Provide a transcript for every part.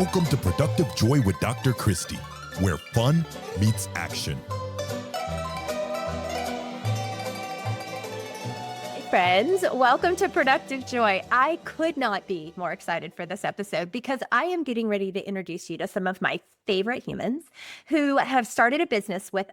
Welcome to Productive Joy with Dr. Christie, where fun meets action. Friends, welcome to Productive Joy. I could not be more excited for this episode because I am getting ready to introduce you to some of my favorite humans who have started a business with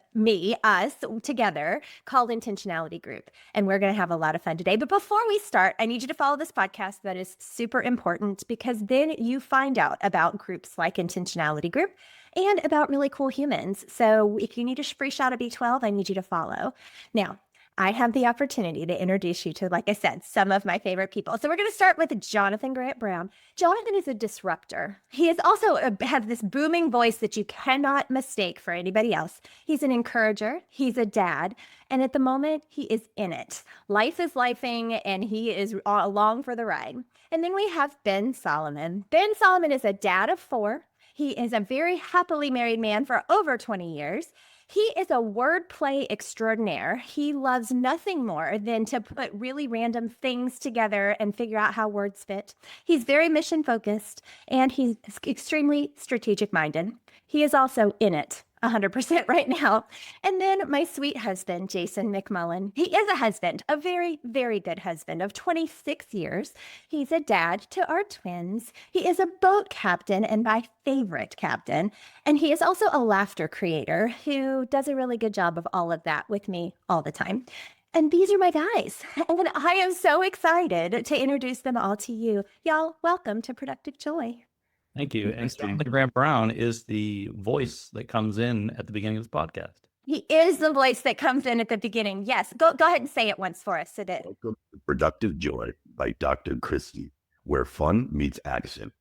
us together called Intentionality Group. And we're going to have a lot of fun today. But before we start, I need you to follow this podcast. That is super important because then you find out about groups like Intentionality Group and about really cool humans. So if you need a free shot of B12, I need you to follow. Now, I have the opportunity to introduce you to, like I said, some of my favorite people. So we're going to start with Jonathan Grant Brown. Jonathan is a disruptor. He is also has this booming voice that you cannot mistake for anybody else. He's an encourager. He's a dad. And at the moment, he is in it. Life is lifing, and he is along for the ride. And then we have Ben Solomon. Ben Solomon is a dad of 4. He is a very happily married man for over 20 years. He is a wordplay extraordinaire. He loves nothing more than to put really random things together and figure out how words fit. He's very mission focused and he's extremely strategic minded. He is also in it 100% right now. And then my sweet husband, Jason McMullen. He is a husband, a very, very good husband of 26 years. He's a dad to our twins. He is a boat captain and my favorite captain. And he is also a laughter creator who does a really good job of all of that with me all the time. And these are my guys. And I am so excited to introduce them all to you. Y'all, welcome to Productive Joy. Thank you. And Jonathan Grant Brown is the voice that comes in at the beginning of this podcast. He is the voice that comes in at the beginning. Yes. Go ahead and say it once for us, Sid. Welcome to Productive Joy by Dr. Christie, where fun meets action.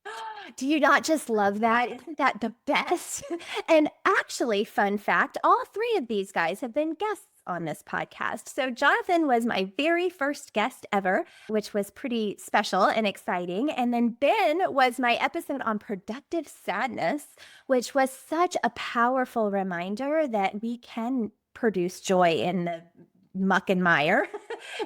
Do you not just love that? Isn't that the best? And actually, fun fact, all 3 of these guys have been guests on this podcast. So Jonathan was my very first guest ever, which was pretty special and exciting. And then Ben was my episode on productive sadness, which was such a powerful reminder that we can produce joy in the muck and mire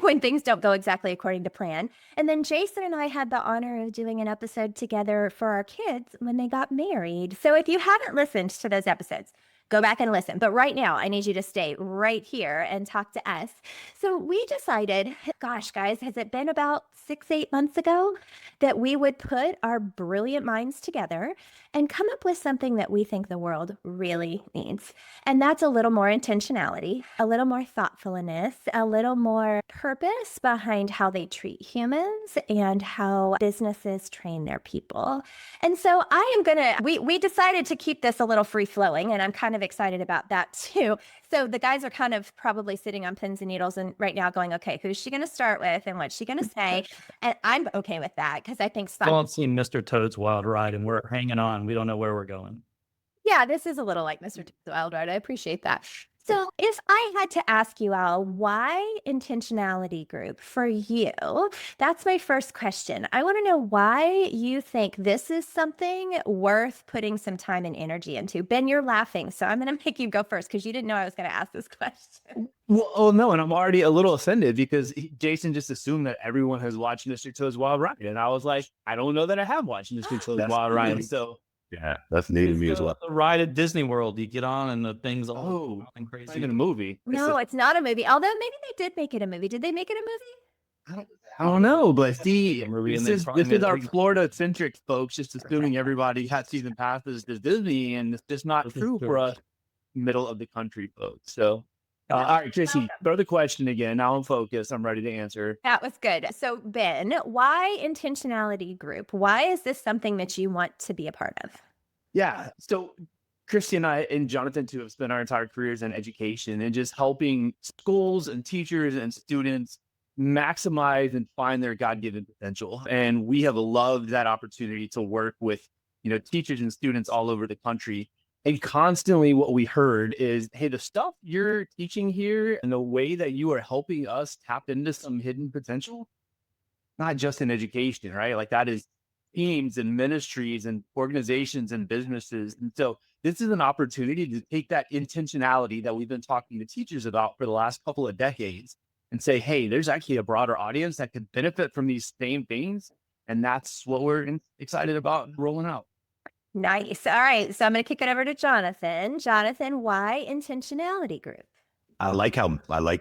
when things don't go exactly according to plan. And then Jason and I had the honor of doing an episode together for our kids when they got married. So if you haven't listened to those episodes, go back and listen. But right now, I need you to stay right here and talk to us. So we decided, gosh, guys, has it been about 6-8 months ago that we would put our brilliant minds together and come up with something that we think the world really needs. And that's a little more intentionality, a little more thoughtfulness, a little more purpose behind how they treat humans and how businesses train their people. And so we decided to keep this a little free flowing, and I'm kind of excited about that too. So the guys are kind of probably sitting on pins and needles and right now going, okay, who's she going to start with and what's she going to say? And I'm okay with that because I think Still haven't seen Mr. Toad's Wild Ride and we're hanging on. We don't know where we're going. Yeah, this is a little like Mr. Toad's Wild Ride. I appreciate that. So if I had to ask you all, why Intentionality Group for you? That's my first question. I want to know why you think this is something worth putting some time and energy into. Ben, you're laughing, so I'm going to make you go first because you didn't know I was going to ask this question. Well, no, and I'm already a little offended because Jason just assumed that everyone has watched Mr. Toad's Wild Ride. And I was like, I don't know that I have watched Mr. Toad's Wild Ride. So yeah, that's new to me as well. The ride at Disney World, you get on and the thing's all crazy. It's even a movie. No, it's not a movie. Although maybe they did make it a movie. Did they make it a movie? I don't know, but see, This this is our Florida-centric folks just assuming everybody has season passes to Disney, and it's just not true for us middle of the country folks. So, all right, Tracy, throw the question again. Now I'm focused. I'm ready to answer. That was good. So Ben, why Intentionality Group? Why is this something that you want to be a part of? Yeah. So Christie and I and Jonathan too have spent our entire careers in education and just helping schools and teachers and students maximize and find their God-given potential. And we have loved that opportunity to work with, teachers and students all over the country. And constantly what we heard is, hey, the stuff you're teaching here and the way that you are helping us tap into some hidden potential, not just in education, right? Like that is teams and ministries and organizations and businesses. And so this is an opportunity to take that intentionality that we've been talking to teachers about for the last couple of decades and say, hey, there's actually a broader audience that could benefit from these same things. And that's what we're excited about rolling out. Nice. All right. So I'm going to kick it over to Jonathan. Jonathan, why Intentionality Group? I like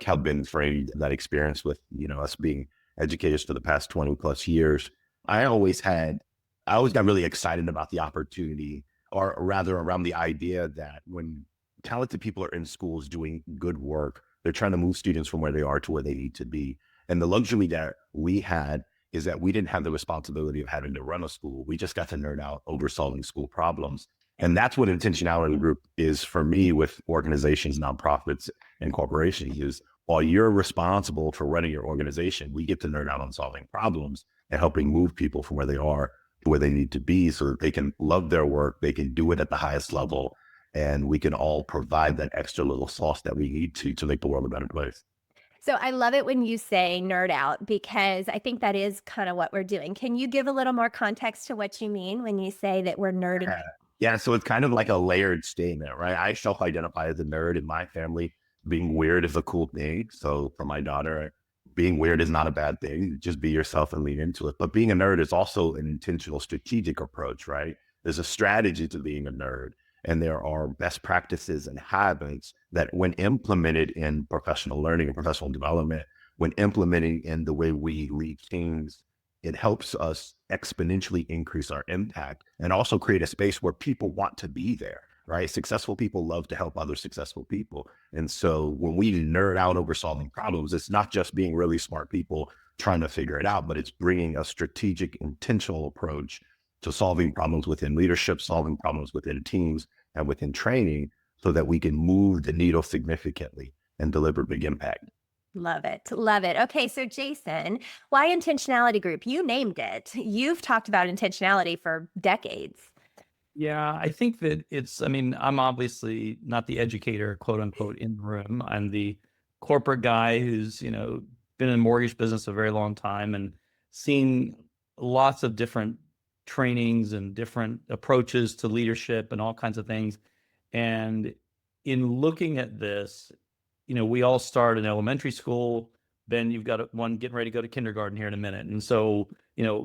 how Ben framed that experience with, us being educators for the past 20 plus years. I always got really excited about the opportunity, or rather around the idea that when talented people are in schools doing good work, they're trying to move students from where they are to where they need to be. And the luxury that we had is that we didn't have the responsibility of having to run a school. We just got to nerd out over solving school problems. And that's what Intentionality Group is for me with organizations, nonprofits, and corporations is while you're responsible for running your organization, we get to nerd out on solving problems and helping move people from where they are to where they need to be so that they can love their work, they can do it at the highest level, and we can all provide that extra little sauce that we need to make the world a better place. So I love it when you say nerd out, because I think that is kind of what we're doing. Can you give a little more context to what you mean when you say that we're nerding? Yeah, so it's kind of like a layered statement, right? I self-identify as a nerd in my family. Being weird is a cool thing. So for my daughter, being weird is not a bad thing. Just be yourself and lean into it. But being a nerd is also an intentional, strategic approach, right? There's a strategy to being a nerd, and there are best practices and habits that, when implemented in professional learning and professional development, when implementing in the way we lead teams, it helps us exponentially increase our impact and also create a space where people want to be there, right? Successful people love to help other successful people. And so when we nerd out over solving problems, it's not just being really smart people trying to figure it out, but it's bringing a strategic, intentional approach to solving problems within leadership, solving problems within teams and within training so that we can move the needle significantly and deliver big impact. Love it. Love it. Okay. So Jason, why Intentionality Group? You named it. You've talked about intentionality for decades. Yeah, I think that I'm obviously not the educator, quote unquote, in the room. I'm the corporate guy who's, been in the mortgage business a very long time and seen lots of different trainings and different approaches to leadership and all kinds of things. And in looking at this, we all start in elementary school. Then you've got one getting ready to go to kindergarten here in a minute. And so,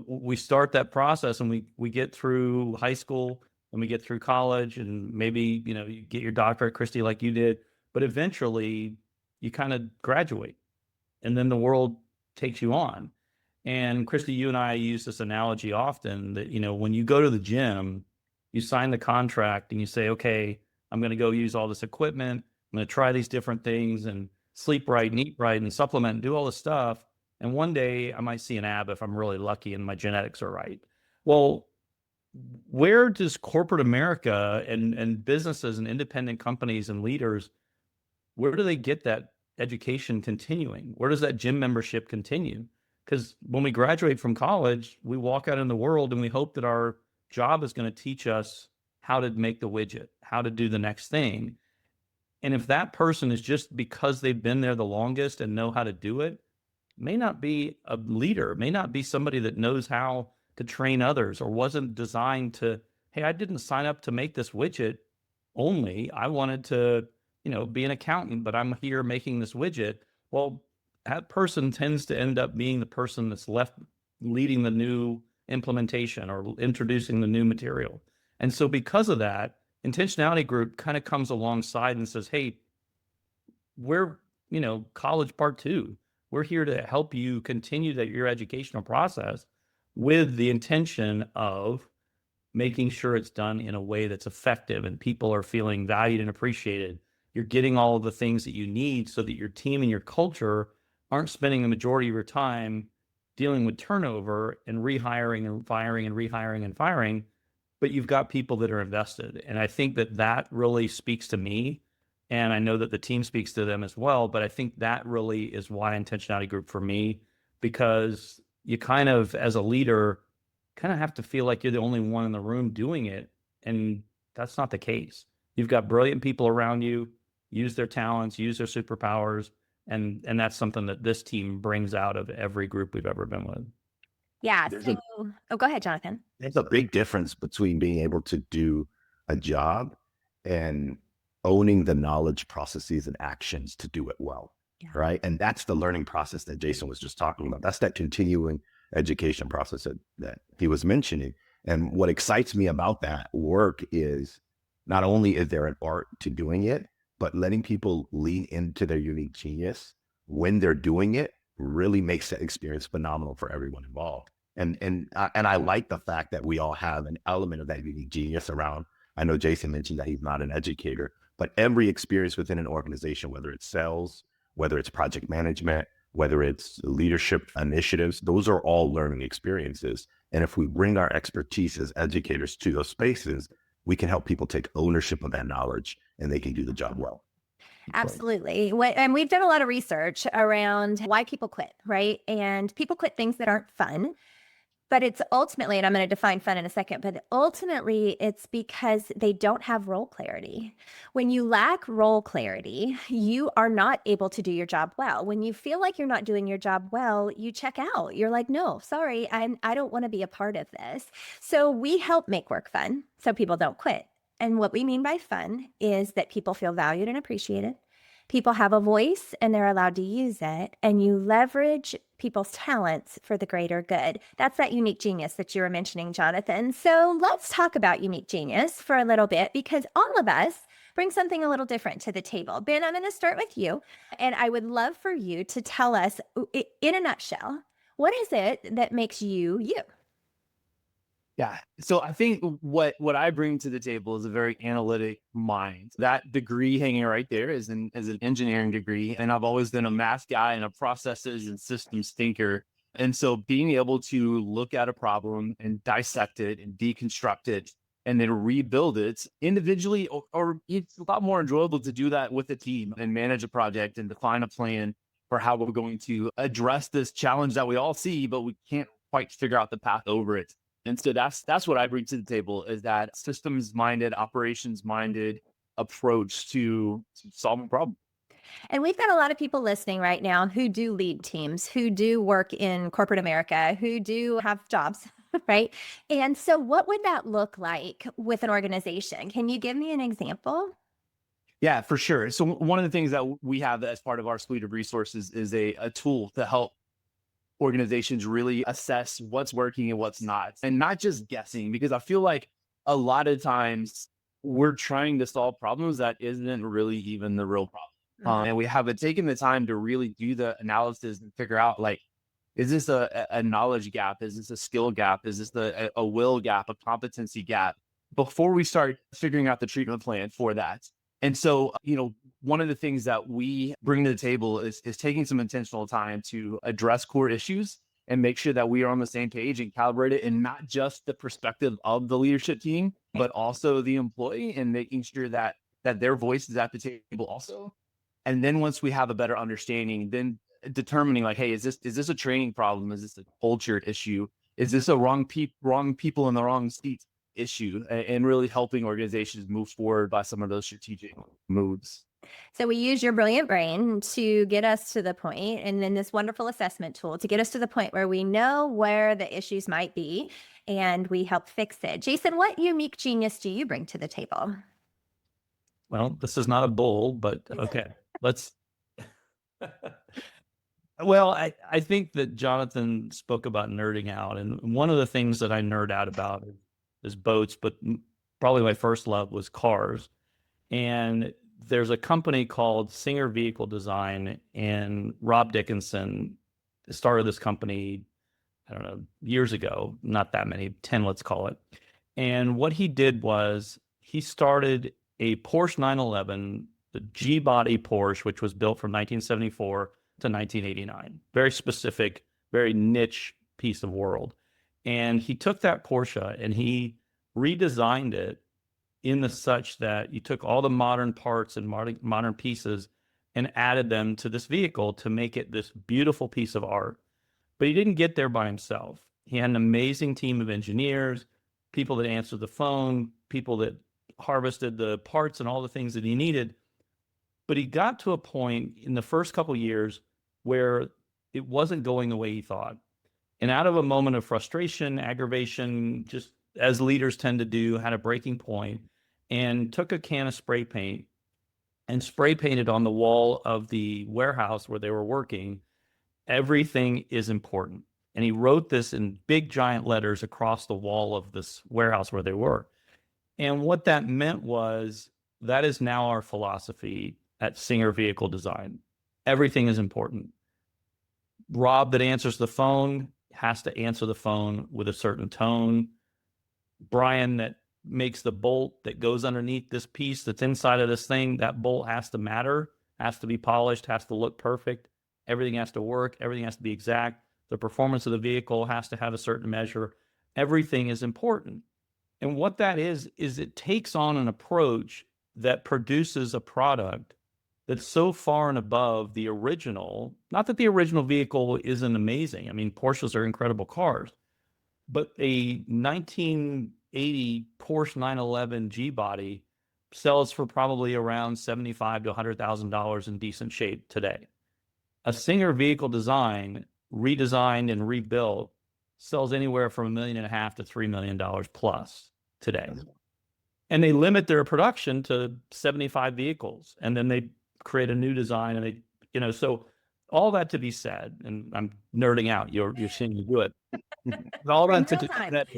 we start that process and we get through high school and we get through college and maybe, you get your doctorate, Christie, like you did, but eventually you kind of graduate and then the world takes you on. And Christie, you and I use this analogy often that, when you go to the gym, you sign the contract and you say, okay, I'm going to go use all this equipment. I'm going to try these different things and sleep right and eat right and supplement and do all this stuff. And one day I might see an ab if I'm really lucky and my genetics are right. Well, where does corporate America and businesses and independent companies and leaders, where do they get that education continuing? Where does that gym membership continue? Because when we graduate from college, we walk out in the world and we hope that our job is going to teach us how to make the widget, how to do the next thing. And if that person is just because they've been there the longest and know how to do it, may not be a leader, may not be somebody that knows how to train others or wasn't designed to, hey, I didn't sign up to make this widget only. I wanted to, be an accountant, but I'm here making this widget. Well, that person tends to end up being the person that's left leading the new implementation or introducing the new material. And so because of that, Intentionality Group kind of comes alongside and says, hey, we're, college part 2. We're here to help you continue your educational process with the intention of making sure it's done in a way that's effective and people are feeling valued and appreciated. You're getting all of the things that you need so that your team and your culture aren't spending the majority of your time dealing with turnover and rehiring and firing and rehiring and firing, but you've got people that are invested. And I think that really speaks to me. And I know that the team speaks to them as well, but I think that really is why Intentionality Group for me, because you kind of, as a leader, kind of have to feel like you're the only one in the room doing it. And that's not the case. You've got brilliant people around you, use their talents, use their superpowers. And that's something that this team brings out of every group we've ever been with. Yeah. Go ahead, Jonathan. There's a big difference between being able to do a job and owning the knowledge, processes, and actions to do it well. Yeah. Right. And that's the learning process that Jason was just talking about. That's that continuing education process that he was mentioning. And what excites me about that work is not only is there an art to doing it, but letting people lean into their unique genius when they're doing it really makes that experience phenomenal for everyone involved. And I like the fact that we all have an element of that unique genius around. I know Jason mentioned that he's not an educator, but every experience within an organization, whether it's sales, whether it's project management, whether it's leadership initiatives, those are all learning experiences. And if we bring our expertise as educators to those spaces, we can help people take ownership of that knowledge and they can do the job well. Absolutely. And we've done a lot of research around why people quit, right? And people quit things that aren't fun. But it's ultimately, and I'm going to define fun in a second, but ultimately it's because they don't have role clarity. When you lack role clarity, you are not able to do your job well. When you feel like you're not doing your job well, you check out. You're like, no, sorry, I don't want to be a part of this. So we help make work fun so people don't quit. And what we mean by fun is that people feel valued and appreciated. People have a voice and they're allowed to use it, and you leverage people's talents for the greater good. That's that unique genius that you were mentioning, Jonathan. So let's talk about unique genius for a little bit, because all of us bring something a little different to the table. Ben, I'm going to start with you, and I would love for you to tell us in a nutshell, what is it that makes you you? Yeah. So I think what I bring to the table is a very analytic mind. That degree hanging right there is an engineering degree. And I've always been a math guy and a processes and systems thinker. And so being able to look at a problem and dissect it and deconstruct it and then rebuild it individually, or it's a lot more enjoyable to do that with a team and manage a project and define a plan for how we're going to address this challenge that we all see, but we can't quite figure out the path over it. And so that's what I bring to the table, is that systems-minded, operations-minded approach to solving problems. And we've got a lot of people listening right now who do lead teams, who do work in corporate America, who do have jobs, right? And so what would that look like with an organization? Can you give me an example? Yeah, for sure. So one of the things that we have as part of our suite of resources is a tool to help organizations really assess what's working and what's not, and not just guessing, because I feel like a lot of times we're trying to solve problems that isn't really even the real problem. And we haven't taken the time to really do the analysis and figure out, like, is this a knowledge gap? Is this a skill gap? Is this a will gap, a competency gap, before we start figuring out the treatment plan for that? And so, one of the things that we bring to the table is taking some intentional time to address core issues and make sure that we are on the same page and calibrate it, and not just the perspective of the leadership team, but also the employee, and making sure that their voice is at the table also. And then once we have a better understanding, then determining, like, hey, is this a training problem? Is this a culture issue? Is this a wrong people in the wrong seats issue? And really helping organizations move forward by some of those strategic moves. So we use your brilliant brain to get us to the point, and then this wonderful assessment tool to get us to the point where we know where the issues might be, and we help fix it. Jason, what unique genius do you bring to the table? Well, this is not a bull, but okay, let's. Well, I think that Jonathan spoke about nerding out. And one of the things that I nerd out about is boats, but probably my first love was cars. And there's a company called Singer Vehicle Design, and Rob Dickinson started this company, I don't know, years ago, not that many, 10, let's call it. And what he did was he started a Porsche 911, the G-body Porsche, which was built from 1974 to 1989. Very specific, very niche piece of world. And he took that Porsche and he redesigned it in the such that you took all the modern parts and modern pieces and added them to this vehicle to make it this beautiful piece of art. But he didn't get there by himself. He had an amazing team of engineers, people that answered the phone, people that harvested the parts and all the things that he needed. But he got to a point in the first couple of years where it wasn't going the way he thought. And out of a moment of frustration, aggravation, just as leaders tend to do, had a breaking point, and took a can of spray paint and spray painted on the wall of the warehouse where they were working. Everything is important. And he wrote this in big giant letters across the wall of this warehouse where they were. And what that meant was that is now our philosophy at Singer Vehicle Design. Everything is important. Rob that answers the phone has to answer the phone with a certain tone. Brian that makes the bolt that goes underneath this piece that's inside of this thing, that bolt has to matter, has to be polished, has to look perfect. Everything has to work. Everything has to be exact. The performance of the vehicle has to have a certain measure. Everything is important. And what that is it takes on an approach that produces a product that's so far and above the original. Not that the original vehicle isn't amazing. I mean, Porsches are incredible cars, but a 1980 Porsche 911 G body sells for probably around $75,000 to $100,000 in decent shape today. A Singer Vehicle Design, redesigned and rebuilt, sells anywhere from $1.5 million to $3 million plus today. And they limit their production to 75 vehicles, and then they create a new design, and they, so all that to be said, and I'm nerding out, you're seeing me do it. All that to that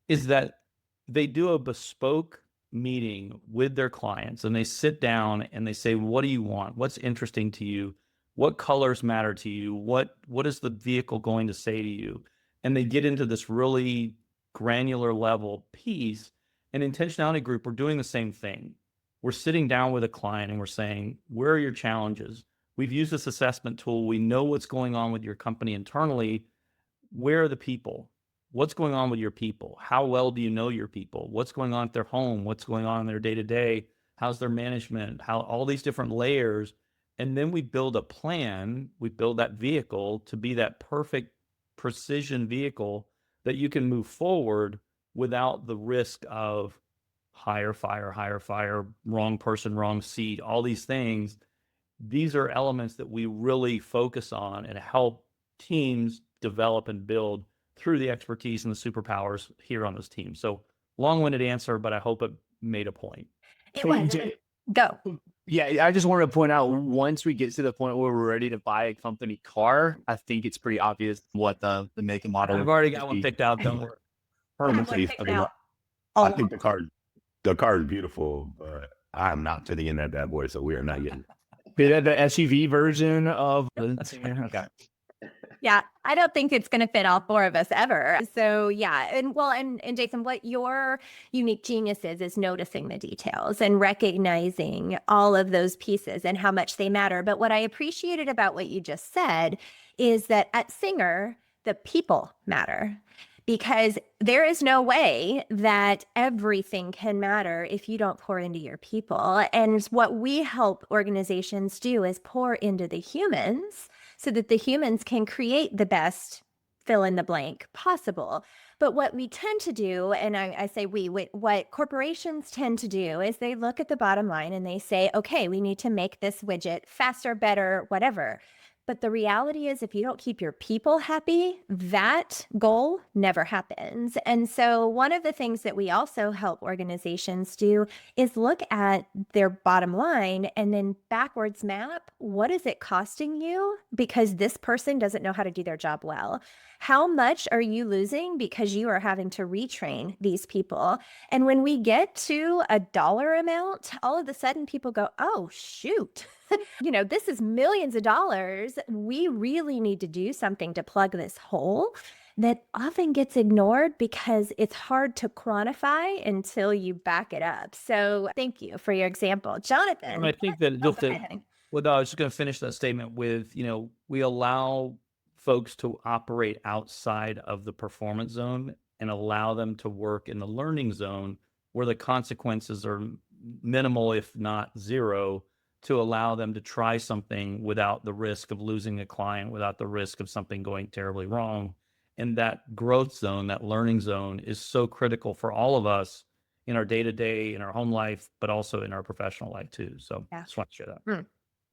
is that they do a bespoke meeting with their clients, and they sit down and they say, what do you want? What's interesting to you? What colors matter to you? What is the vehicle going to say to you? And they get into this really granular level piece. And Intentionality Group, we're doing the same thing. We're sitting down with a client and we're saying, where are your challenges? We've used this assessment tool. We know what's going on with your company internally. Where are the people? What's going on with your people? How well do you know your people? What's going on at their home? What's going on in their day-to-day? How's their management? How all these different layers. And then we build a plan. We build that vehicle to be that perfect precision vehicle that you can move forward without the risk of hire, fire, wrong person, wrong seat, all these things. These are elements that we really focus on and help teams develop and build through the expertise and the superpowers here on this team. So long-winded answer, but I hope it made a point. It was. Go. Yeah, I just wanted to point out, once we get to the point where we're ready to buy a company car, I think it's pretty obvious what the make and model. I've already got one picked out. Don't worry. I think the car is beautiful, but I'm not fitting in that bad boy, so we are not getting. The SUV version of okay. Yeah, I don't think it's going to fit all four of us ever. So yeah, and Jason, what your unique genius is noticing the details and recognizing all of those pieces and how much they matter. But what I appreciated about what you just said is that at Singer, the people matter. Because there is no way that everything can matter if you don't pour into your people. And what we help organizations do is pour into the humans so that the humans can create the best fill in the blank possible. But what we tend to do, and I say what corporations tend to do is they look at the bottom line and they say, okay, we need to make this widget faster, better, whatever. But the reality is, if you don't keep your people happy, that goal never happens. And so one of the things that we also help organizations do is look at their bottom line and then backwards map, what is it costing you because this person doesn't know how to do their job well? How much are you losing because you are having to retrain these people? And when we get to a dollar amount, all of a sudden people go, oh, shoot. This is millions of dollars. We really need to do something to plug this hole that often gets ignored because it's hard to quantify until you back it up. So thank you for your example. Jonathan. And I think that I was just going to finish that statement with, we allow folks to operate outside of the performance zone and allow them to work in the learning zone where the consequences are minimal, if not zero, to allow them to try something without the risk of losing a client, without the risk of something going terribly wrong. And that growth zone, that learning zone is so critical for all of us in our day-to-day, in our home life, but also in our professional life too. So I just want to share that.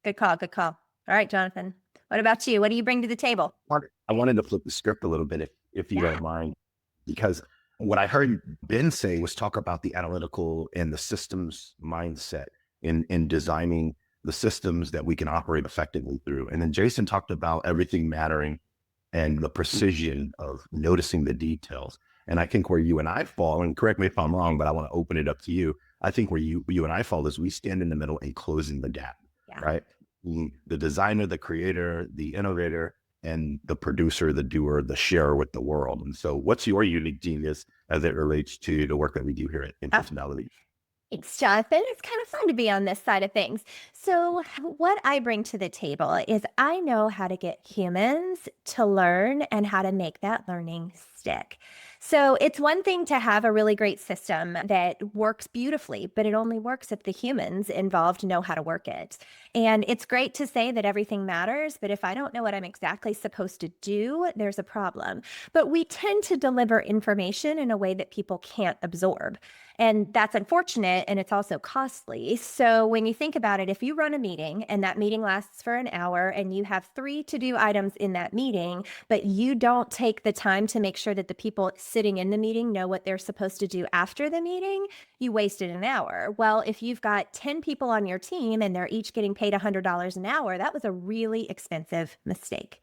Good call. All right, Jonathan, what about you? What do you bring to the table? I wanted to flip the script a little bit, if you don't mind, because what I heard Ben say was talk about the analytical and the systems mindset in designing the systems that we can operate effectively through. And then Jason talked about everything mattering and the precision of noticing the details. And I think where you and I fall, and correct me if I'm wrong, but I want to open it up to you. I think where you and I fall is we stand in the middle and closing the gap, right? The designer, the creator, the innovator, and the producer, the doer, the sharer with the world. And so what's your unique genius as it relates to the work that we do here at Intentionality? Thanks, Jonathan. It's kind of fun to be on this side of things. So, what I bring to the table is I know how to get humans to learn and how to make that learning stick. So, it's one thing to have a really great system that works beautifully, but it only works if the humans involved know how to work it. And it's great to say that everything matters, but if I don't know what I'm exactly supposed to do, there's a problem. But we tend to deliver information in a way that people can't absorb. And that's unfortunate, and it's also costly. So when you think about it, if you run a meeting and that meeting lasts for an hour and you have 3 to-do items in that meeting, but you don't take the time to make sure that the people sitting in the meeting know what they're supposed to do after the meeting, you wasted an hour. Well, if you've got 10 people on your team and they're each getting paid $100 an hour, that was a really expensive mistake.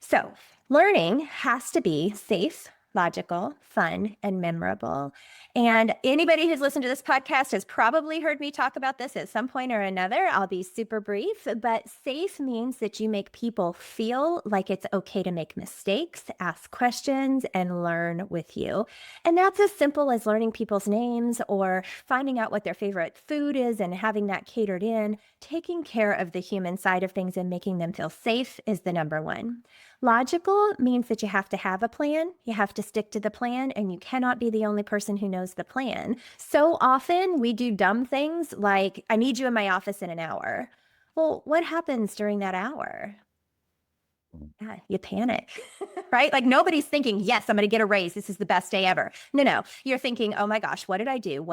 So learning has to be safe, logical, fun, and memorable. And anybody who's listened to this podcast has probably heard me talk about this at some point or another. I'll be super brief, but safe means that you make people feel like it's okay to make mistakes, ask questions, and learn with you. And that's as simple as learning people's names or finding out what their favorite food is and having that catered in. Taking care of the human side of things and making them feel safe is the number one. Logical means that you have to have a plan, you have to stick to the plan, and you cannot be the only person who knows the plan. So often we do dumb things like, I need you in my office in an hour. Well, what happens during that hour? Yeah, you panic, right? Like nobody's thinking, yes, I'm going to get a raise. This is the best day ever. No. You're thinking, oh my gosh, what did I do?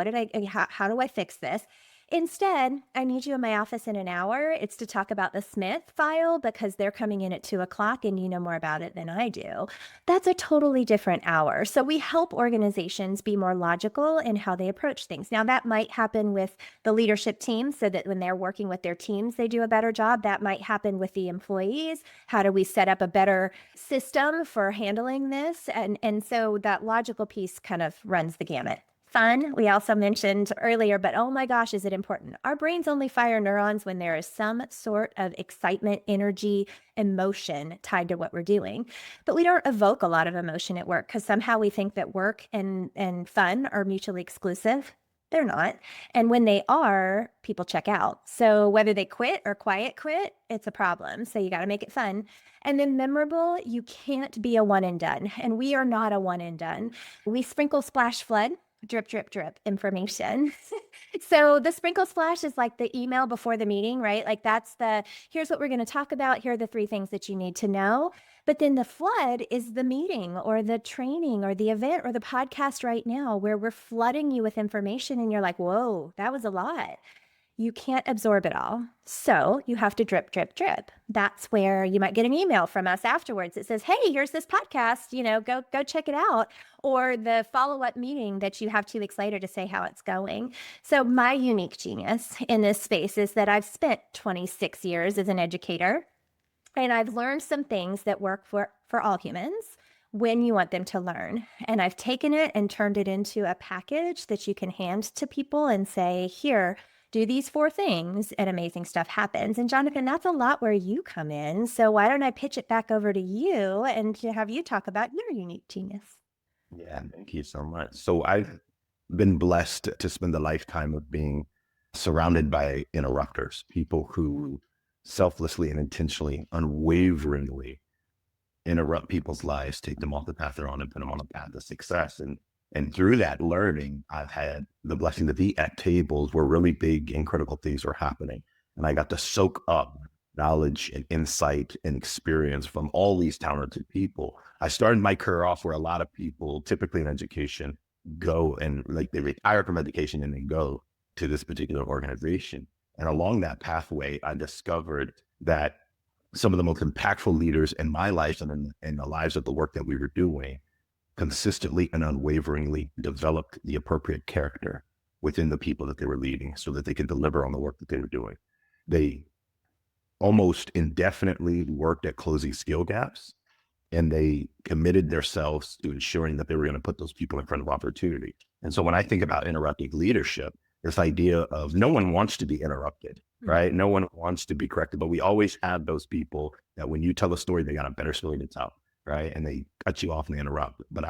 How do I fix this? Instead, I need you in my office in an hour. It's to talk about the Smith file because they're coming in at 2:00 and you know more about it than I do. That's a totally different hour. So we help organizations be more logical in how they approach things. Now, that might happen with the leadership team so that when they're working with their teams, they do a better job. That might happen with the employees. How do we set up a better system for handling this? And so that logical piece kind of runs the gamut. Fun, we also mentioned earlier, but oh my gosh, is it important? Our brains only fire neurons when there is some sort of excitement, energy, emotion tied to what we're doing. But we don't evoke a lot of emotion at work because somehow we think that work and fun are mutually exclusive. They're not. And when they are, people check out. So whether they quit or quiet quit, it's a problem. So you got to make it fun. And then memorable, you can't be a one and done. And we are not a one and done. We sprinkle, splash, flood. Drip, drip, drip information. So the sprinkle splash is like the email before the meeting, right? Like here's what we're going to talk about. Here are the 3 things that you need to know. But then the flood is the meeting or the training or the event or the podcast right now where we're flooding you with information and you're like, whoa, that was a lot. You can't absorb it all. So you have to drip, drip, drip. That's where you might get an email from us afterwards that says, hey, here's this podcast, go check it out. Or the follow-up meeting that you have 2 weeks later to say how it's going. So my unique genius in this space is that I've spent 26 years as an educator, and I've learned some things that work for all humans when you want them to learn. And I've taken it and turned it into a package that you can hand to people and say, here, do these 4 things and amazing stuff happens. And Jonathan, that's a lot where you come in. So why don't I pitch it back over to you and to have you talk about your unique genius? Yeah, thank you so much. So I've been blessed to spend a lifetime of being surrounded by interrupters, people who selflessly and intentionally, unwaveringly interrupt people's lives, take them off the path they're on and put them on a path of success. And through that learning, I've had the blessing to be at tables where really big and critical things were happening. And I got to soak up knowledge and insight and experience from all these talented people. I started my career off where a lot of people, typically in education, go and like they retire from education and they go to this particular organization. And along that pathway, I discovered that some of the most impactful leaders in my life and in the lives of the work that we were doing consistently and unwaveringly developed the appropriate character within the people that they were leading so that they could deliver on the work that they were doing. They almost indefinitely worked at closing skill gaps and they committed themselves to ensuring that they were going to put those people in front of opportunity. And so when I think about interrupting leadership, this idea of no one wants to be interrupted, right? No one wants to be corrected, but we always have those people that when you tell a story, they got a better story to tell, right? And they cut you off and they interrupt. But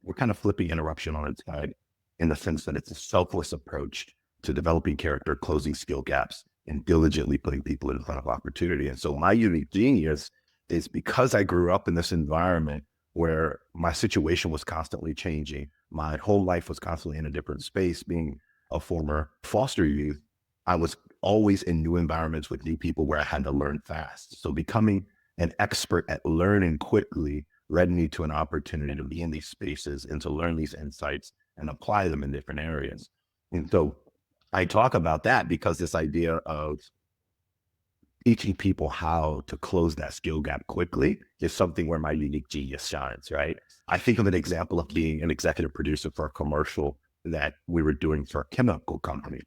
we're kind of flipping interruption on its side in the sense that it's a selfless approach to developing character, closing skill gaps, and diligently putting people in front of opportunity. And so my unique genius is because I grew up in this environment where my situation was constantly changing. My whole life was constantly in a different space. Being a former foster youth, I was always in new environments with new people where I had to learn fast. So becoming an expert at learning quickly led me to an opportunity to be in these spaces and to learn these insights and apply them in different areas. And so I talk about that because this idea of teaching people how to close that skill gap quickly is something where my unique genius shines, right? I think of an example of being an executive producer for a commercial that we were doing for a chemical company.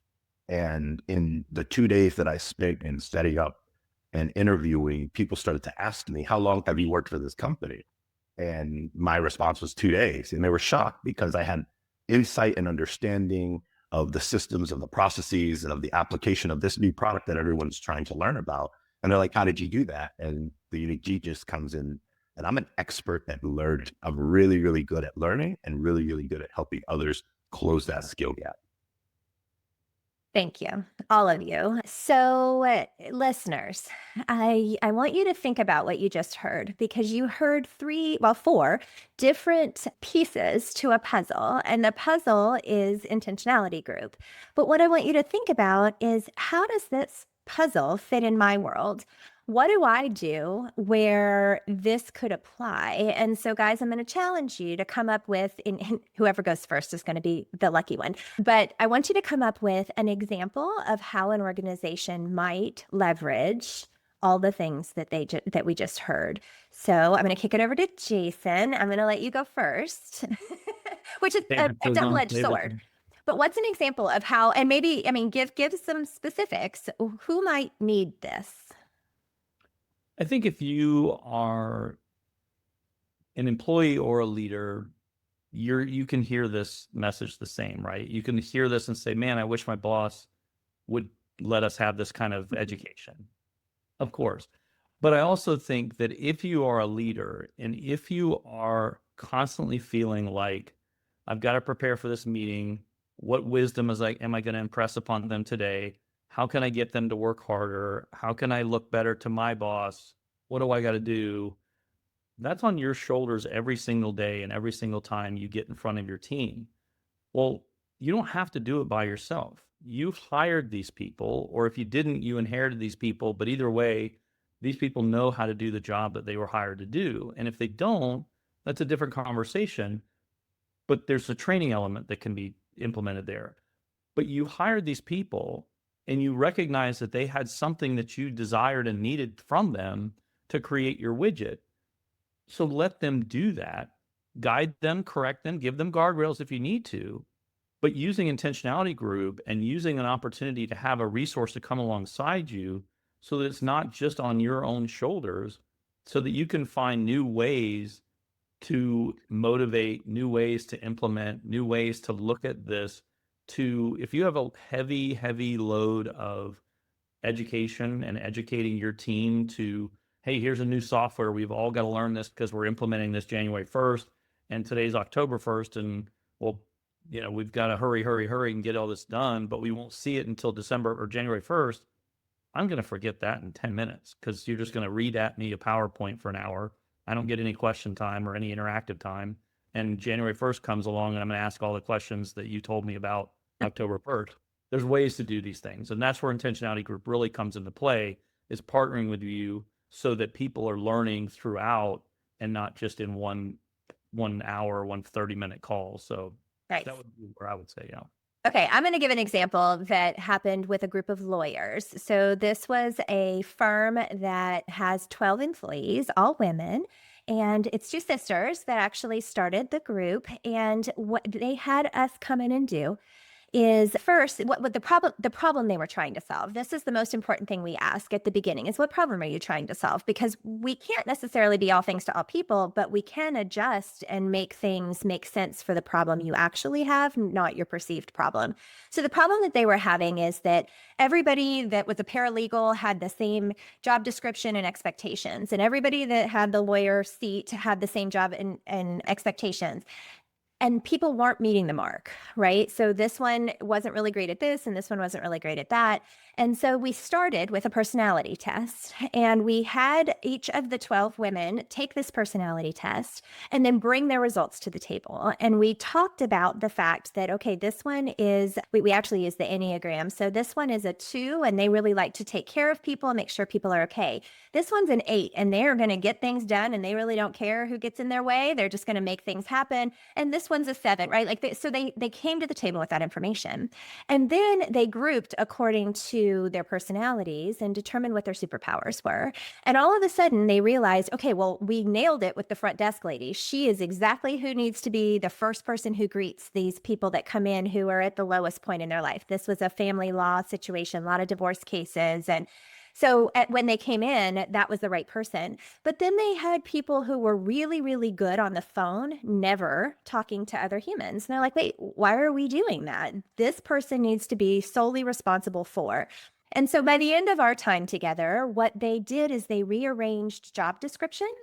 And in the 2 days that I spent in setting up and interviewing, people started to ask me, how long have you worked for this company? And my response was 2 days. And they were shocked because I had insight and understanding of the systems, of the processes, and of the application of this new product that everyone's trying to learn about. And they're like, how did you do that? And the unique genius comes in, and I'm an expert at learning. I'm really, really good at learning and really, really good at helping others close that skill gap. Thank you, all of you. So, listeners, I want you to think about what you just heard, because you heard four different pieces to a puzzle, and the puzzle is Intentionality Group. But what I want you to think about is, how does this puzzle fit in my world? What do I do where this could apply? And so, guys, I'm going to challenge you to come up with, whoever goes first is going to be the lucky one. But I want you to come up with an example of how an organization might leverage all the things that that we just heard. So I'm going to kick it over to Jason. I'm going to let you go first, which is a double-edged sword. But what's an example of how, and maybe, give some specifics. Who might need this? I think if you are an employee or a leader, you can hear this message the same, right? You can hear this and say, man, I wish my boss would let us have this kind of education. Of course. But I also think that if you are a leader and if you are constantly feeling like, I've got to prepare for this meeting, what wisdom am I going to impress upon them today? How can I get them to work harder? How can I look better to my boss? What do I got to do? That's on your shoulders every single day and every single time you get in front of your team. Well, you don't have to do it by yourself. You've hired these people, or if you didn't, you inherited these people. But either way, these people know how to do the job that they were hired to do. And if they don't, that's a different conversation. But there's a training element that can be implemented there. But you hired these people and you recognize that they had something that you desired and needed from them to create your widget. So let them do that, guide them, correct them, give them guardrails if you need to, but using Intentionality Group and using an opportunity to have a resource to come alongside you so that it's not just on your own shoulders, so that you can find new ways to motivate, new ways to implement, new ways to look at this. If you have a heavy load of education and educating your team to, hey, here's a new software, we've all got to learn this because we're implementing this January 1st and today's October 1st, and we've got to hurry and get all this done, but we won't see it until December or January 1st. I'm going to forget that in 10 minutes because you're just going to read at me a PowerPoint for an hour. I don't get any question time or any interactive time. And January 1st comes along and I'm going to ask all the questions that you told me about October 1st. There's ways to do these things. And that's where Intentionality Group really comes into play, is partnering with you so that people are learning throughout and not just in one hour, 30-minute call. So Nice. That would be where I would say, yeah. Okay, I'm going to give an example that happened with a group of lawyers. So this was a firm that has 12 employees, all women, and it's two sisters that actually started the group. And what they had us come in and do is first what the problem they were trying to solve. This is the most important thing we ask at the beginning is what problem are you trying to solve? Because we can't necessarily be all things to all people, but we can adjust and make things make sense for the problem you actually have, not your perceived problem. So the problem that they were having is that everybody that was a paralegal had the same job description and expectations, and everybody that had the lawyer seat had the same job and expectations. And people weren't meeting the mark, right? So this one wasn't really great at this, and this one wasn't really great at that. And so we started with a personality test, and we had each of the 12 women take this personality test and then bring their results to the table. And we talked about the fact that, okay, this one is, we actually use the Enneagram. So this one is a 2, and they really like to take care of people and make sure people are okay. This one's an 8, and they're going to get things done, and they really don't care who gets in their way. They're just going to make things happen. And this one's a 7, right? Like so they came to the table with that information, and then they grouped according to their personalities and determined what their superpowers were. And all of a sudden they realized, okay, well, we nailed it with the front desk lady. She is exactly who needs to be the first person who greets these people that come in who are at the lowest point in their life. This was a family law situation, a lot of divorce cases, and so when they came in, that was the right person. But then they had people who were really, really good on the phone, never talking to other humans. And they're like, wait, why are we doing that? This person needs to be solely responsible for. And so by the end of our time together, what they did is they rearranged job descriptions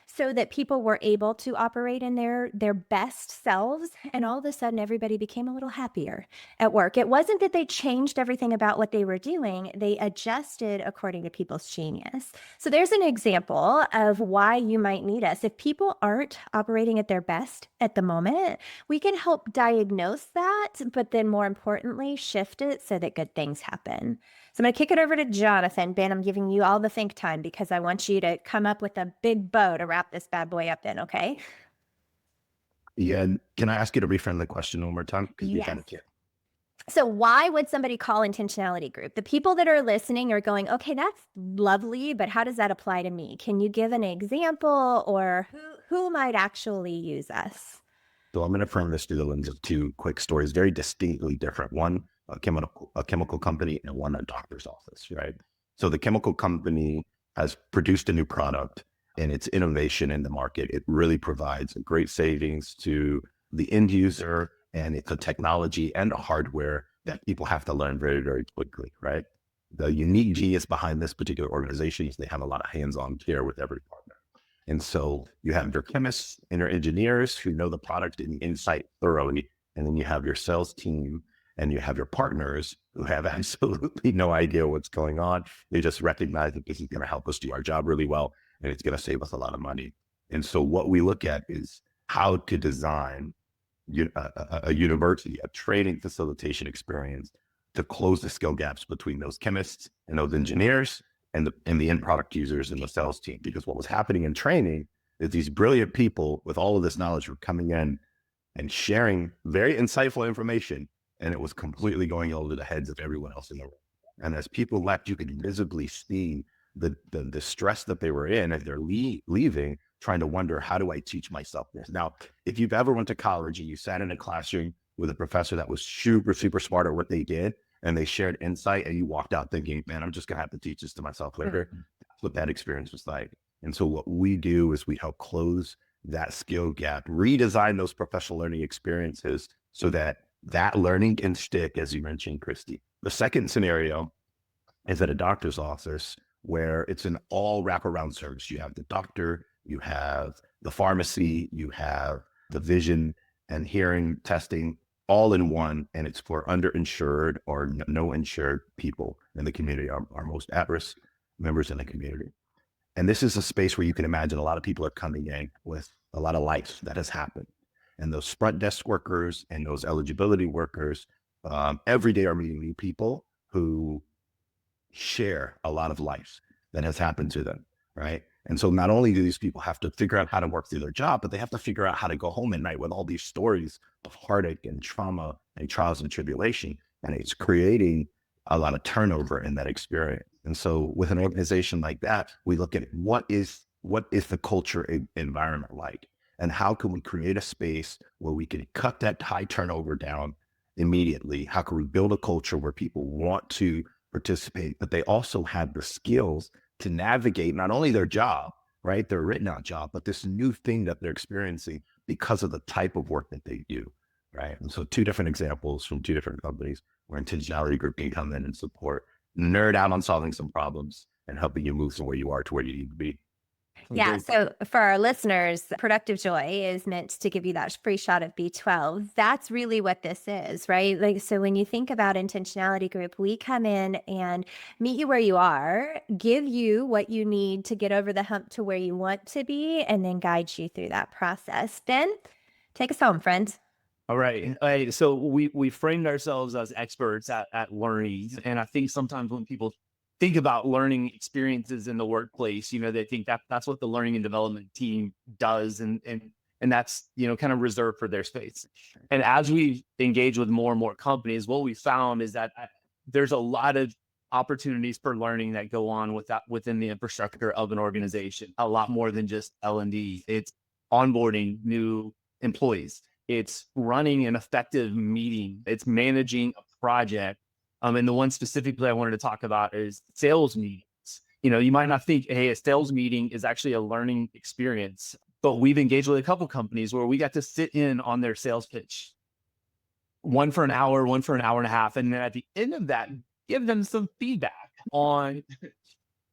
so that people were able to operate in their best selves. And all of a sudden, everybody became a little happier at work. It wasn't that they changed everything about what they were doing. They adjusted according to people's genius. So there's an example of why you might need us. If people aren't operating at their best at the moment, we can help diagnose that, but then more importantly, shift it so that good things happen. So I'm going to kick it over to Jonathan. Ben, I'm giving you all the think time because I want you to come up with a big bow to wrap this bad boy up in, okay? Yeah. And can I ask you to reframe the question one more time? Because we Yes. kind of can't. So why would somebody call Intentionality Group? The people that are listening are going, okay, that's lovely, but how does that apply to me? Can you give an example, or who might actually use us? So I'm going to frame this through the lens of 2 quick stories, very distinctly different. One, a chemical company, and one, a doctor's office, right? So the chemical company has produced a new product, and its innovation in the market, it really provides a great savings to the end user, and it's a technology and a hardware that people have to learn very, very quickly, right? The unique genius behind this particular organization is they have a lot of hands-on care with every partner. And so you have your chemists and your engineers who know the product and the insight thoroughly. And then you have your sales team and you have your partners who have absolutely no idea what's going on. They just recognize that this is going to help us do our job really well, and it's going to save us a lot of money. And so what we look at is how to design a university, a training facilitation experience to close the skill gaps between those chemists and those engineers and the end product users and the sales team. Because what was happening in training is these brilliant people with all of this knowledge were coming in and sharing very insightful information, and it was completely going over the heads of everyone else in the room. And as people left, you could visibly see the stress that they were in as they're leaving, trying to wonder, how do I teach myself this? Now, if you've ever went to college and you sat in a classroom with a professor that was super, super smart at what they did, and they shared insight, and you walked out thinking, man, I'm just going to have to teach this to myself later. That's what that experience was like. And so what we do is we help close that skill gap, redesign those professional learning experiences so that that learning can stick, as you mentioned, Christie. The second scenario is at a doctor's office where it's an all wraparound service. You have the doctor, you have the pharmacy, you have the vision and hearing testing all in one, and it's for underinsured or no insured people in the community, our most at-risk members in the community. And this is a space where you can imagine a lot of people are coming in with a lot of life that has happened. And those front desk workers and those eligibility workers every day are meeting new people who share a lot of life that has happened to them, right? And so not only do these people have to figure out how to work through their job, but they have to figure out how to go home at night with all these stories of heartache and trauma and trials and tribulation. And it's creating a lot of turnover in that experience. And so with an organization like that, we look at what is the culture environment like, and how can we create a space where we can cut that high turnover down immediately? How can we build a culture where people want to participate, but they also have the skills to navigate not only their job, right, their written out job, but this new thing that they're experiencing because of the type of work that they do, right? And so two different examples from two different companies where Intentionality Group can come in and support, nerd out on solving some problems and helping you move from where you are to where you need to be. Yeah. So for our listeners, Productive Joy is meant to give you that free shot of B12. That's really what this is, right? Like, so when you think about Intentionality Group, we come in and meet you where you are, give you what you need to get over the hump to where you want to be, and then guide you through that process. Ben, take us home, friend. All right. So we framed ourselves as experts at learning. And I think sometimes when people think about learning experiences in the workplace, they think that's what the learning and development team does. And that's, kind of reserved for their space. And as we engage with more and more companies, what we found is that there's a lot of opportunities for learning that go on within the infrastructure of an organization, a lot more than just L&D. It's onboarding new employees. It's running an effective meeting. It's managing a project. And the one specifically I wanted to talk about is sales meetings. You might not think, hey, a sales meeting is actually a learning experience, but we've engaged with a couple companies where we got to sit in on their sales pitch, one for an hour, one for an hour and a half. And then at the end of that, give them some feedback on,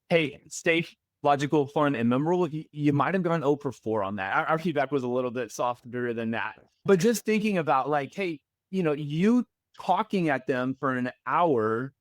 hey, stay logical, fun, and memorable. You might have gone 0 for 4 on that. Our feedback was a little bit softer than that. But just thinking about like, hey, you talking at them for an hour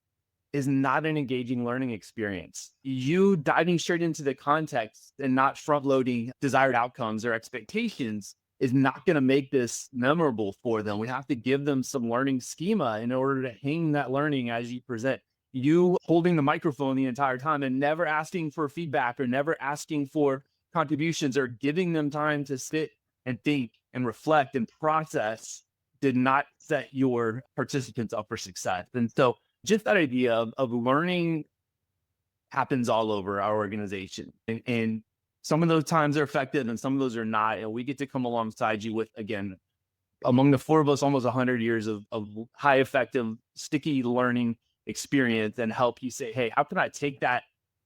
is not an engaging learning experience. You diving straight into the context and not front loading desired outcomes or expectations is not going to make this memorable for them. We have to give them some learning schema in order to hang that learning as you present. You holding the microphone the entire time and never asking for feedback or never asking for contributions or giving them time to sit and think and reflect and process did not set your participants up for success. And so just that idea of learning happens all over our organization. And some of those times are effective and some of those are not. And we get to come alongside you with, again, among the 4 of us, almost 100 years of high effective, sticky learning experience and help you say, hey, how can I take that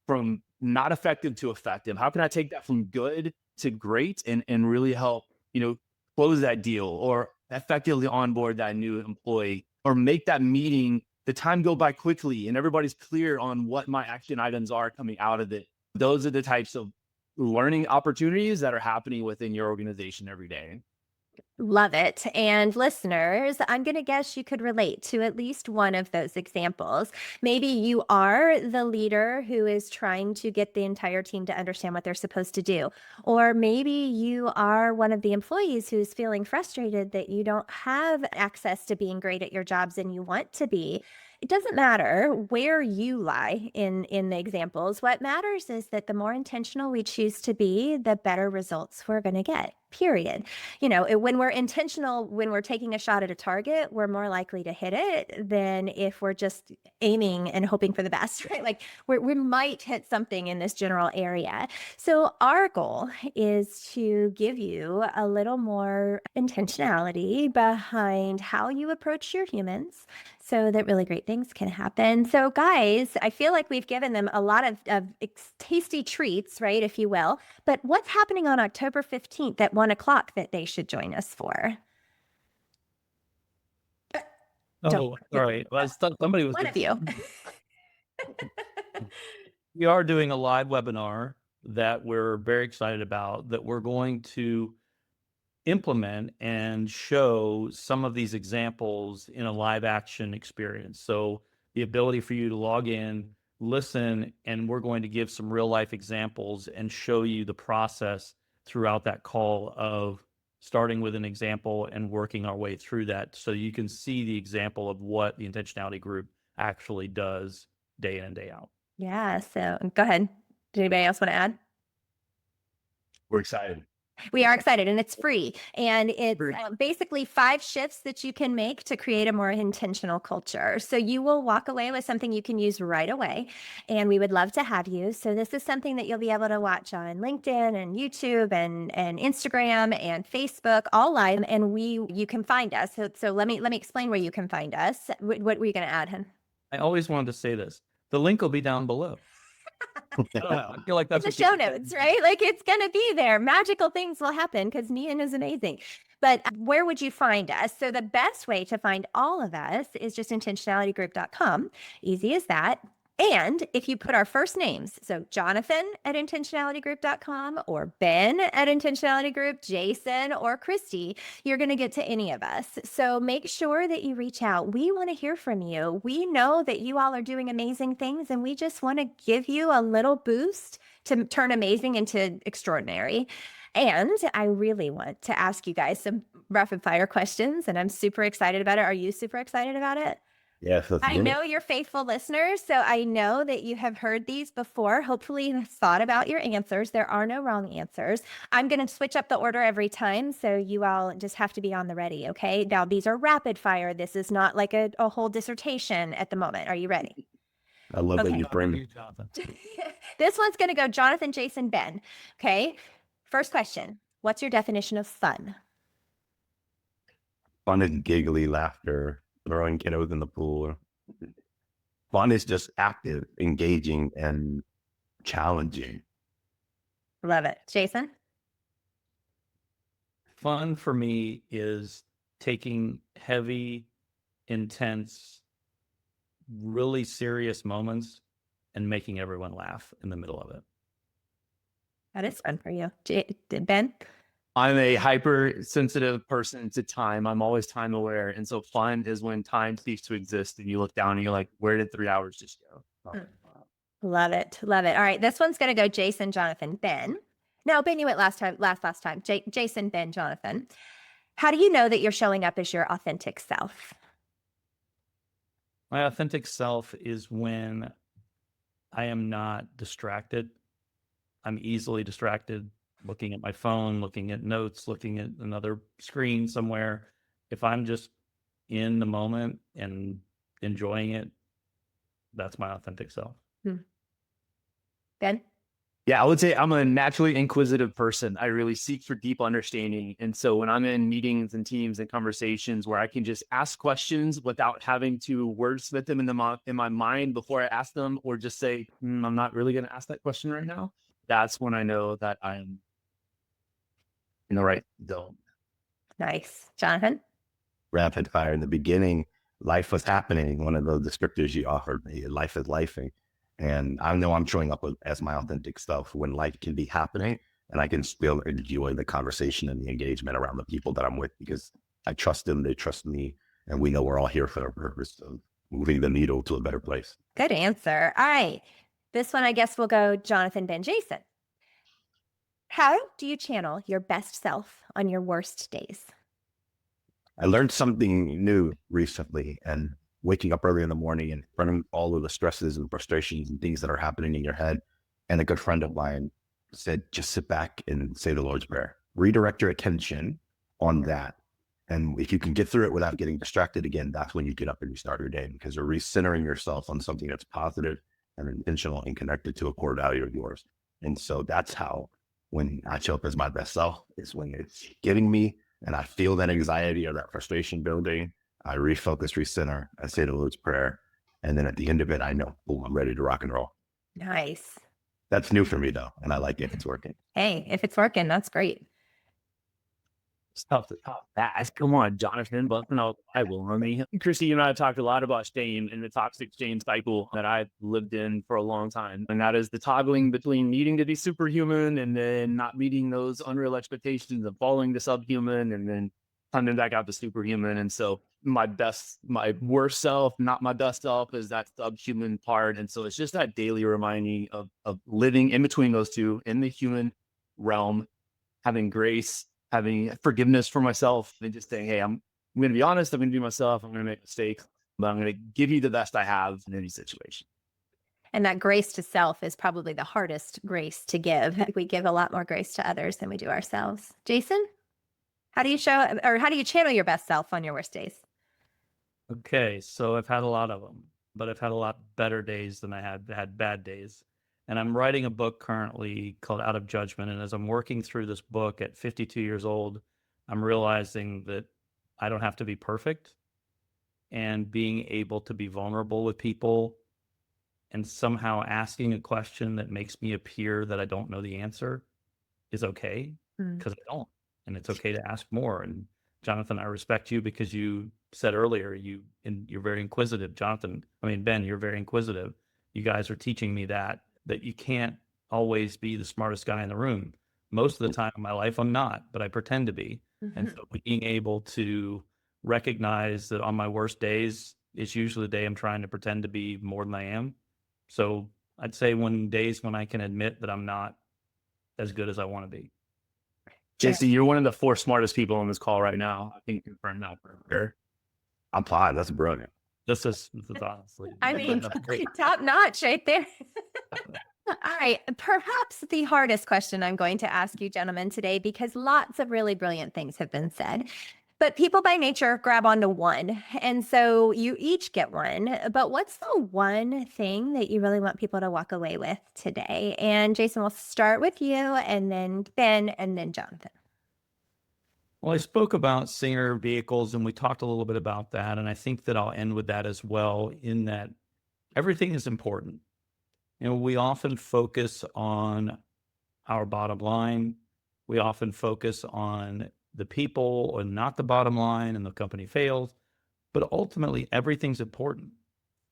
from not effective to effective? How can I take that from good to great and really help, close that deal or effectively onboard that new employee or make that meeting, the time go by quickly and everybody's clear on what my action items are coming out of it. Those are the types of learning opportunities that are happening within your organization every day. Love it. And listeners, I'm going to guess you could relate to at least one of those examples. Maybe you are the leader who is trying to get the entire team to understand what they're supposed to do. Or maybe you are one of the employees who's feeling frustrated that you don't have access to being great at your jobs and you want to be. It doesn't matter where you lie in the examples. What matters is that the more intentional we choose to be, the better results we're going to get, period. When we're intentional, when we're taking a shot at a target, we're more likely to hit it than if we're just aiming and hoping for the best, right? Like we might hit something in this general area. So our goal is to give you a little more intentionality behind how you approach your humans so that really great things can happen. So guys, I feel like we've given them a lot of tasty treats, right, if you will. But what's happening on October 15th at 1:00 that they should join us for? Oh, all right. Well, somebody was One of you. We are doing a live webinar that we're very excited about that we're going to implement and show some of these examples in a live action experience. So the ability for you to log in, listen, and we're going to give some real life examples and show you the process throughout that call of starting with an example and working our way through that so you can see the example of what the Intentionality Group actually does day in and day out. Yeah, so go ahead. Did anybody else want to add? We're excited. We are excited, and it's free. And it's Free. basically 5 shifts that you can make to create a more intentional culture. So you will walk away with something you can use right away. And we would love to have you. So this is something that you'll be able to watch on LinkedIn and YouTube and Instagram and Facebook, all live. And you can find us. So let me explain where you can find us. What were you going to add, Hen? I always wanted to say this. The link will be down below. I feel like that's The what show notes, right? Like it's going to be there. Magical things will happen because Nian is amazing. But where would you find us? So the best way to find all of us is just intentionalitygroup.com. Easy as that. And if you put our first names, so Jonathan at intentionalitygroup.com or Ben at Intentionality Group, Jason or Christie, you're going to get to any of us. So make sure that you reach out. We want to hear from you. We know that you all are doing amazing things, and we just want to give you a little boost to turn amazing into extraordinary. And I really want to ask you guys some rapid fire questions, and I'm super excited about it. Are you super excited about it? Yes, let's I do it. know you're faithful listeners, so I know that you have heard these before. Hopefully, you've thought about your answers. There are no wrong answers. I'm going to switch up the order every time, so you all just have to be on the ready, okay? Now, these are rapid fire. This is not like a whole dissertation at the moment. Are you ready? I love that Okay. you frame you, Jonathan. This one's going to go Jonathan, Jason, Ben. Okay. First question. What's your definition of fun? fun is giggly laughter, throwing kiddos in the pool. Fun is just active, engaging, and challenging. Love it. Jason? Fun for me is taking heavy, intense, really serious moments and making everyone laugh in the middle of it. That is fun for you. Ben? I'm a hypersensitive person to time. I'm always time aware. And so fun is when time ceases to exist and you look down and you're like, where did 3 hours just go? Love it. Love it. All right. This one's going to go Jason, Jonathan, Ben. No, Ben, you went last time. Jason, Ben, Jonathan. How do you know that you're showing up as your authentic self? My authentic self is when I am not distracted. I'm easily distracted, looking at my phone, looking at notes, looking at another screen somewhere. If I'm just in the moment and enjoying it, that's my authentic self. Ben? Yeah, I would say I'm a naturally inquisitive person. I really seek for deep understanding. And so when I'm in meetings and teams and conversations where I can just ask questions without having to wordsmith them in my mind before I ask them, or just say, I'm not really going to ask that question right now, that's when I know that I'm in the right zone. Nice. Jonathan? Rapid fire. In the beginning, life was happening. One of the descriptors you offered me, life is lifing. And I know I'm showing up as my authentic self when life can be happening, and I can still enjoy the conversation and the engagement around the people that I'm with, because I trust them, they trust me, and we know we're all here for a purpose of moving the needle to a better place. Good answer. All right. This one, I guess, will go Jonathan, Ben, Jason. How do you channel your best self on your worst days? I learned something new recently, and waking up early in the morning and running all of the stresses and frustrations and things that are happening in your head. And a good friend of mine said, just sit back and say the Lord's Prayer. Redirect your attention on that. And if you can get through it without getting distracted again, that's when you get up and you start your day, because you're recentering yourself on something that's positive and intentional and connected to a core value of yours. And so that's how, when I show up as my best self, is when it's getting me and I feel that anxiety or that frustration building. I refocus, recenter, I say the Lord's Prayer, and then at the end of it, I know, boom, I'm ready to rock and roll. Nice. That's new for me, though, and I like it. It's working. Hey, if it's working, that's great. It's tough to top that. Come on, Jonathan, but no, I will. I mean, Christie, you and I have talked a lot about shame and the toxic shame cycle that I've lived in for a long time. And that is the toggling between needing to be superhuman and then not meeting those unreal expectations of falling to subhuman and then coming back out to superhuman. And so my worst self, not my best self, is that subhuman part. And so it's just that daily reminding of living in between those two in the human realm, having grace, having forgiveness for myself, and just saying, hey, I'm going to be honest. I'm going to be myself. I'm going to make mistakes, but I'm going to give you the best I have in any situation. And that grace to self is probably the hardest grace to give. We give a lot more grace to others than we do ourselves. Jason, how do you channel your best self on your worst days? Okay, so I've had a lot of them, but I've had a lot better days than I had bad days. And I'm writing a book currently called Out of Judgment. And as I'm working through this book at 52 years old, I'm realizing that I don't have to be perfect, and being able to be vulnerable with people and somehow asking a question that makes me appear that I don't know the answer is okay, because I don't. And it's okay to ask more. And Jonathan, I respect you because you said earlier, you're very inquisitive. Ben, you're very inquisitive. You guys are teaching me that you can't always be the smartest guy in the room. Most of the time in my life, I'm not, but I pretend to be. And so being able to recognize that on my worst days, it's usually the day I'm trying to pretend to be more than I am. So I'd say days when I can admit that I'm not as good as I want to be. Jason, you're one of the 4 smartest people on this call right now. I can confirm that for sure. I'm fine. That's brilliant. This is honestly. I mean, top notch right there. All right. Perhaps the hardest question I'm going to ask you, gentlemen, today, because lots of really brilliant things have been said. But people by nature grab onto one. And so you each get one. But what's the one thing that you really want people to walk away with today? And Jason, we'll start with you, and then Ben, and then Jonathan. Well, I spoke about Singer vehicles, and we talked a little bit about that. And I think that I'll end with that as well, in that everything is important. We often focus on our bottom line. We often focus on the people or not the bottom line, and the company fails. But ultimately, everything's important.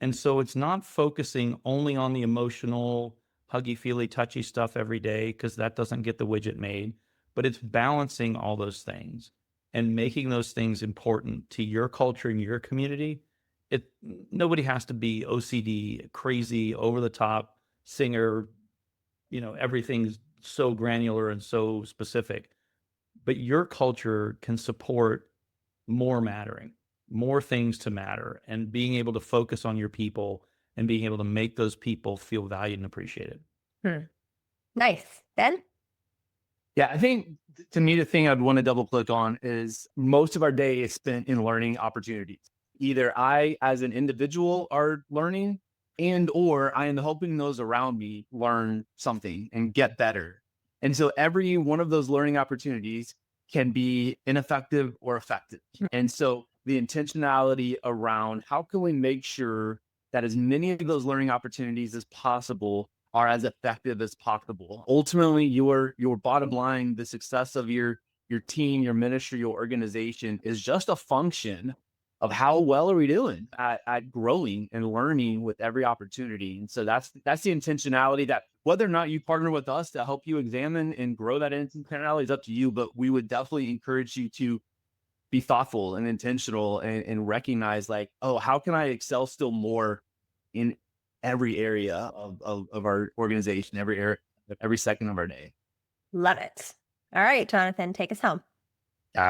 And so it's not focusing only on the emotional, huggy-feely, touchy stuff every day, because that doesn't get the widget made. But it's balancing all those things and making those things important to your culture and your community. Nobody has to be OCD, crazy, over the top, Singer, everything's so granular and so specific. But your culture can support more mattering, more things to matter, and being able to focus on your people and being able to make those people feel valued and appreciated. Nice. Ben? Yeah, I think to me, the thing I'd want to double click on is most of our day is spent in learning opportunities. Either I, as an individual, are learning, or I am helping those around me learn something and get better. And so every one of those learning opportunities can be ineffective or effective. And so the intentionality around how can we make sure that as many of those learning opportunities as possible are as effective as possible. Ultimately, your bottom line, the success of your team, your ministry, your organization is just a function of how well are we doing at growing and learning with every opportunity. And so that's the intentionality, that whether or not you partner with us to help you examine and grow that intentionality is up to you, but we would definitely encourage you to be thoughtful and intentional and recognize, like, oh, how can I excel still more in every area of our organization, every second of our day. Love it. All right, Jonathan, take us home.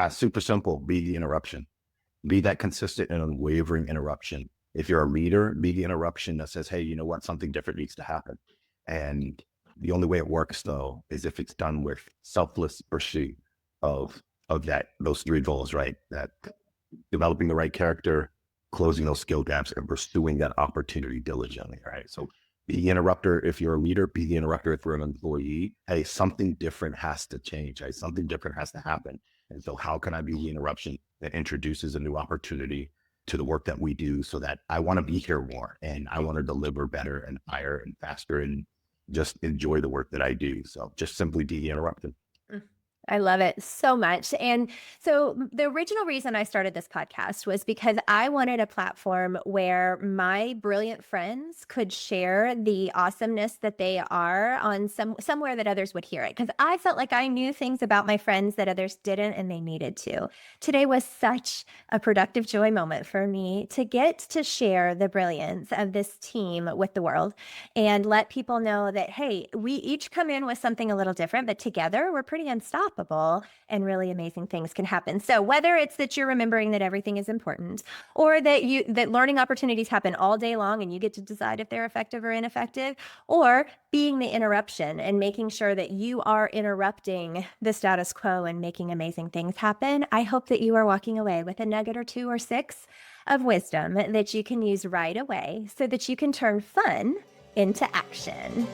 Super simple. Be the interruption. Be that consistent and unwavering interruption. If you're a leader, be the interruption that says, hey, you know what? Something different needs to happen. And the only way it works, though, is if it's done with selfless pursuit of those 3 goals, right? That developing the right character, closing those skill gaps, and pursuing that opportunity diligently, right? So be the interrupter if you're a leader, be the interrupter if you're an employee. Hey, something different has to change. Hey, something different has to happen. And so how can I be the interruption that introduces a new opportunity to the work that we do, so that I want to be here more and I want to deliver better and higher and faster and just enjoy the work that I do. So just simply be the interrupter. I love it so much. And so the original reason I started this podcast was because I wanted a platform where my brilliant friends could share the awesomeness that they are on somewhere that others would hear it. Because I felt like I knew things about my friends that others didn't, and they needed to. Today was such a productive joy moment for me to get to share the brilliance of this team with the world and let people know that, hey, we each come in with something a little different, but together we're pretty unstoppable. unstoppable and really amazing things can happen. So whether it's that you're remembering that everything is important, or that learning opportunities happen all day long and you get to decide if they're effective or ineffective, or being the interruption and making sure that you are interrupting the status quo and making amazing things happen, I hope that you are walking away with a nugget or 2 or 6 of wisdom that you can use right away so that you can turn fun into action.